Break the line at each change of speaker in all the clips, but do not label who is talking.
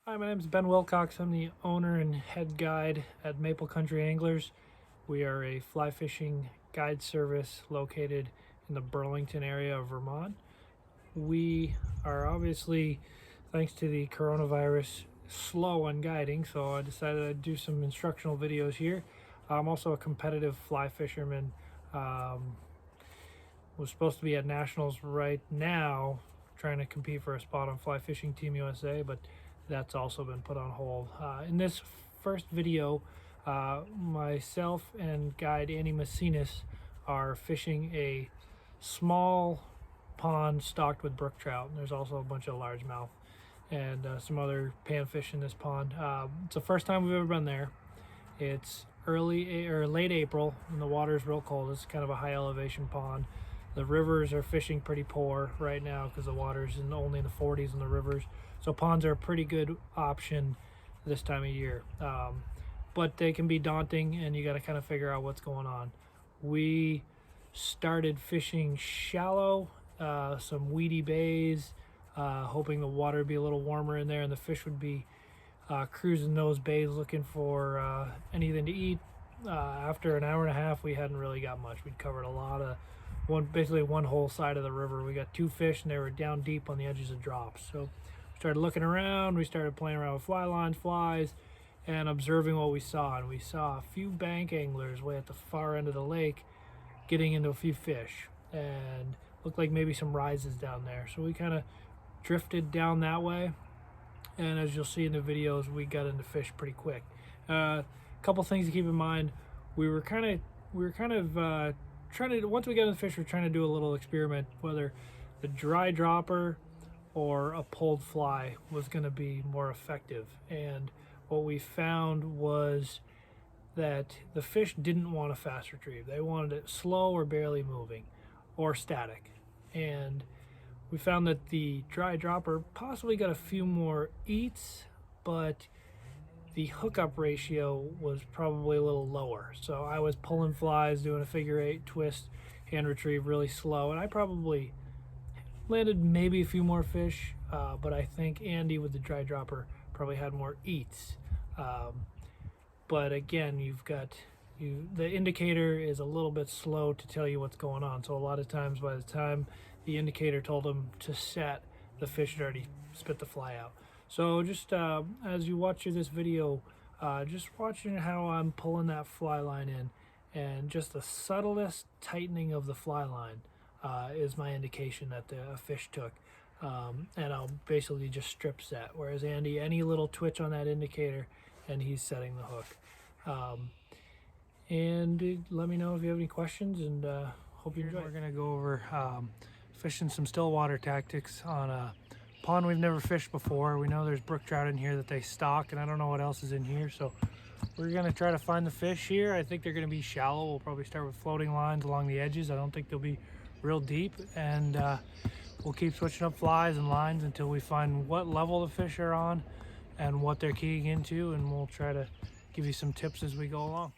Hi, my name is Ben Wilcox. I'm the owner and head guide at Maple Country Anglers. We are a fly fishing guide service located in the Burlington area of Vermont. We are obviously, thanks to the coronavirus, slow on guiding, so I decided I'd do some instructional videos here. I'm also a competitive fly fisherman. Was supposed to be at Nationals right now, trying to compete for a spot on Fly Fishing Team USA, but that's also been put on hold. In this first video, myself and guide Andy Macinas are fishing a small pond stocked with brook trout. And there's also a bunch of largemouth and some other panfish in this pond. It's the first time we've ever been there. It's early or late April, and the water is real cold. It's kind of a high elevation pond. The rivers are fishing pretty poor right now because the water's only in the 40s in the rivers. So ponds are a pretty good option this time of year. But they can be daunting, and you got to kind of figure out what's going on. We started fishing shallow, some weedy bays, hoping the water would be a little warmer in there and the fish would be cruising those bays looking for anything to eat. After an hour and a half, we hadn't really got much. We'd covered a lot of basically one whole side of the river. We got two fish and they were down deep on the edges of drops. So we started looking around, we started playing around with fly lines, flies, and observing what we saw. And we saw a few bank anglers way at the far end of the lake getting into a few fish, and looked like maybe some rises down there. So we kind of drifted down that way, and as you'll see in the videos, we got into fish pretty quick. A couple things to keep in mind: we were kind of trying to, once we got in the fish, we're trying to do a little experiment whether the dry dropper or a pulled fly was going to be more effective. And what we found was that the fish didn't want a fast retrieve. They wanted it slow or barely moving or static. And we found that the dry dropper possibly got a few more eats, but the hookup ratio was probably a little lower. So I was pulling flies, doing a figure eight twist, hand retrieve really slow, and I probably landed maybe a few more fish, but I think Andy with the dry dropper probably had more eats. But again, the indicator is a little bit slow to tell you what's going on. So a lot of times, by the time the indicator told him to set, the fish had already spit the fly out. So just as you watch this video, just watching how I'm pulling that fly line in, and just the subtlest tightening of the fly line is my indication that a fish took. And I'll basically just strip set. Whereas Andy, any little twitch on that indicator, and he's setting the hook. And let me know if you have any questions, and hope you enjoy. We're gonna go over fishing some still water tactics on a pond we've never fished before. We know there's brook trout in here that they stock, and I don't know what else is in here, so we're gonna try to find the fish here. I think they're gonna be shallow. We'll probably start with floating lines along the edges. I don't think they'll be real deep, and we'll keep switching up flies and lines until we find what level the fish are on and what they're keying into, and we'll try to give you some tips as we go along.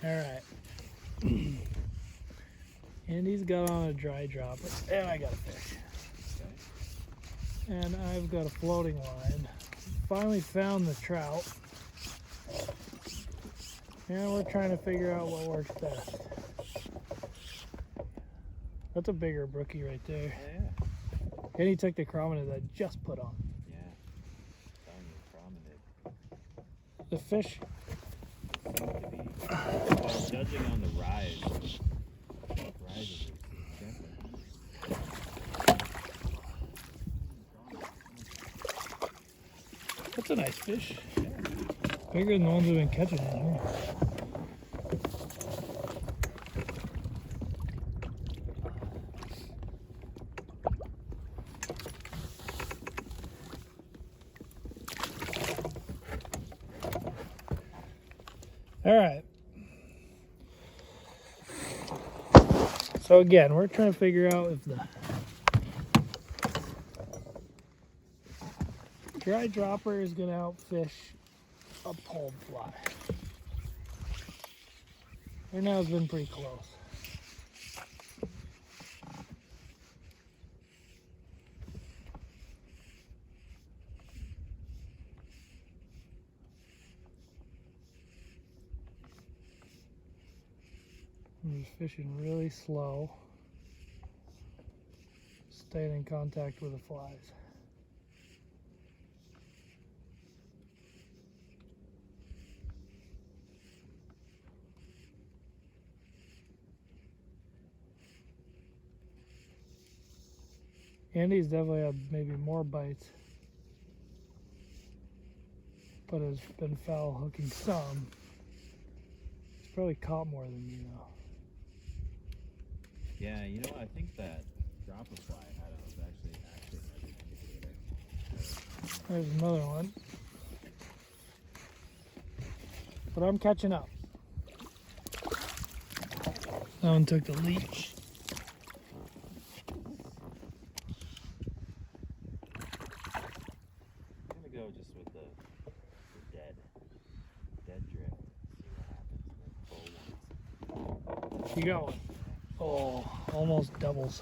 All right. Andy's got on a dry dropper, and I got a fish. And I've got a floating line. Finally found the trout. And we're trying to figure out what works best. That's a bigger brookie right there.
Yeah.
And he took the chrominid that I just put on.
Yeah. Found the chrominid.
The fish.
Seems to be, well, judging on the rise is
That's a nice fish.
yeah.
Bigger than the ones we've been catching in here. All right. So again, we're trying to figure out if the dry dropper is going to outfish a pulled fly. Right now it's been pretty close. I'm just fishing really slow, staying in contact with the flies. Andy's definitely had maybe more bites, but has been foul hooking some. He's probably caught more than me though.
Yeah, you know, I think that drop a fly I had was actually an indicator.
There's another one. But I'm catching up. That one took the leech.
I'm gonna go just with the dead drift. See what happens. And then pull once.
You got one. Oh, almost doubles.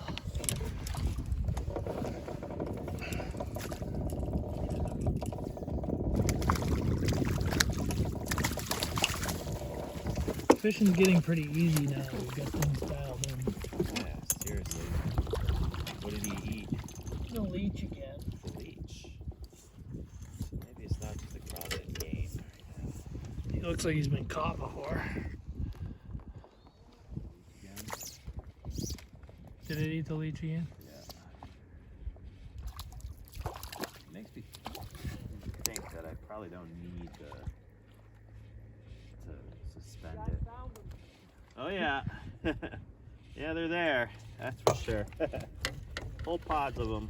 Fishing's getting pretty easy now that we've got things dialed in.
Yeah, seriously. What did he eat?
The leech again.
The leech. Maybe it's not just a crawdad game.
He looks like he's been caught before.
Again.
Did it eat the leech again?
Yeah. Makes me think that I probably don't need to suspend it. Oh yeah. Yeah, they're there. That's for sure. Whole pods of them.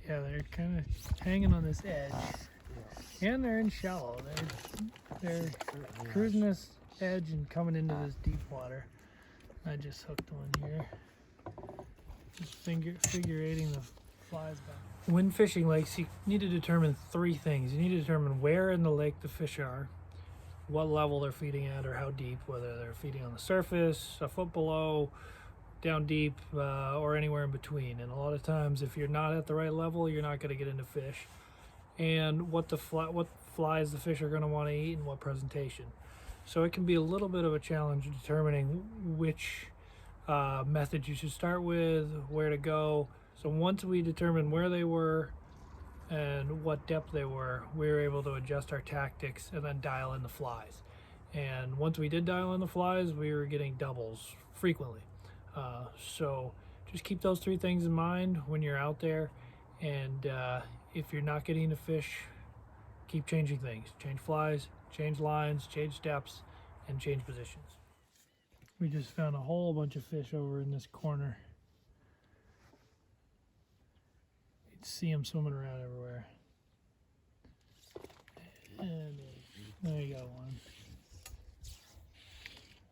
Yeah, they're kind of hanging on this edge. And they're in shallow. They're cruising this edge and coming into this deep water. I just hooked one here. Just figure eighting the flies back. When fishing lakes, you need to determine three things. You need to determine where in the lake the fish are, what level they're feeding at or how deep, whether they're feeding on the surface, a foot below, down deep, or anywhere in between. And a lot of times if you're not at the right level, you're not going to get into fish. And what flies the fish are going to want to eat and what presentation. So it can be a little bit of a challenge determining which method you should start with, where to go. So once we determined where they were and what depth they were, we were able to adjust our tactics and then dial in the flies. And once we did dial in the flies, we were getting doubles frequently. So just keep those three things in mind when you're out there. And if you're not getting the fish, keep changing things. Change flies, change lines, change depths, and change positions. We just found a whole bunch of fish over in this corner. You can see them swimming around everywhere. And there you go, one.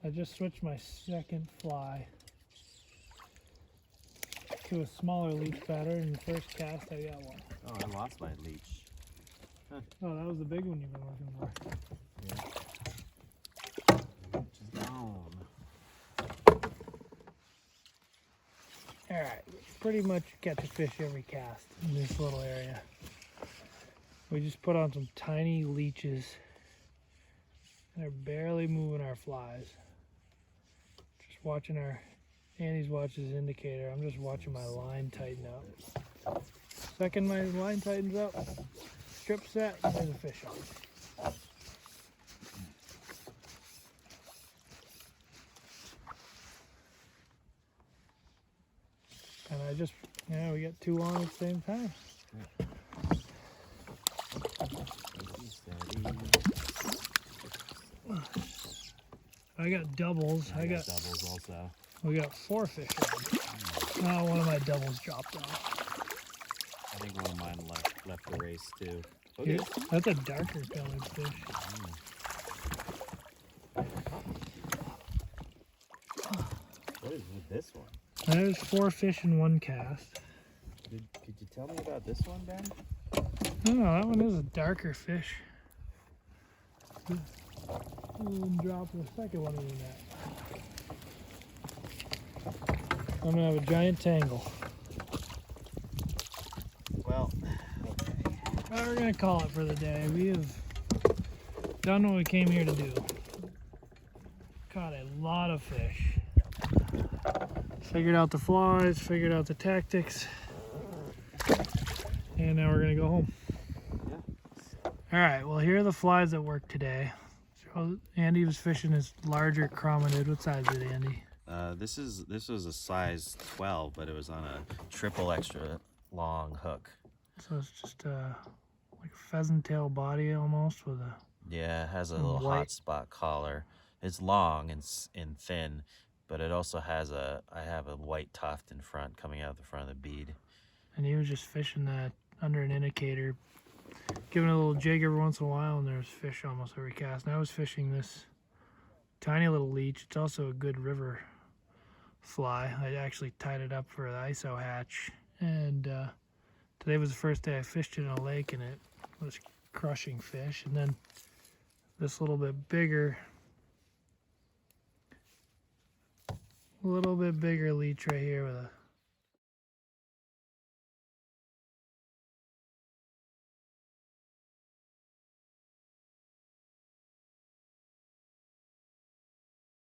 I just switched my second fly to a smaller leech pattern. In the first cast, I got one.
Oh, I lost my leech.
Oh, that was the big one you've been looking for.
Yeah. Leech is gone.
Alright, pretty much catch a fish every cast in this little area. We just put on some tiny leeches and they're barely moving our flies. Just watching Andy's watching his indicator. I'm just watching my line tighten up. Second my line tightens up, strip set, there's a fish on. And I just, we got two on at the same time. I got doubles.
I got doubles also.
We got 4 fish on. Oh, one of my doubles dropped off.
I think one of mine left the race too.
Yeah, that's a darker colored fish.
What is with this one?
There's 4 fish in one cast.
Could you tell me about this one, Ben?
Oh, that one is a darker fish. And drop the second one in the net. I'm gonna have a giant tangle.
Well,
We're gonna call it for the day. We have done what we came here to do. Caught a lot of fish. Figured out the flies, figured out the tactics, and now we're gonna go home.
Yeah.
All right, well, here are the flies that worked today. So Andy was fishing his larger chrominid. What size is it, Andy?
This was a size 12, but it was on a triple extra long hook.
So it's just like a pheasant tail body almost with a...
Yeah, it has a
And
little
white.
hot spot collar. It's long and thin, but it also has I have a white tuft in front coming out the front of the bead.
And he was just fishing that under an indicator, giving it a little jig every once in a while, and there's fish almost every cast. And I was fishing this tiny little leech. It's also a good river fly. I actually tied it up for the ISO hatch, and today was the first day I fished it in a lake, and it was crushing fish. And then this little bit bigger leech right here with a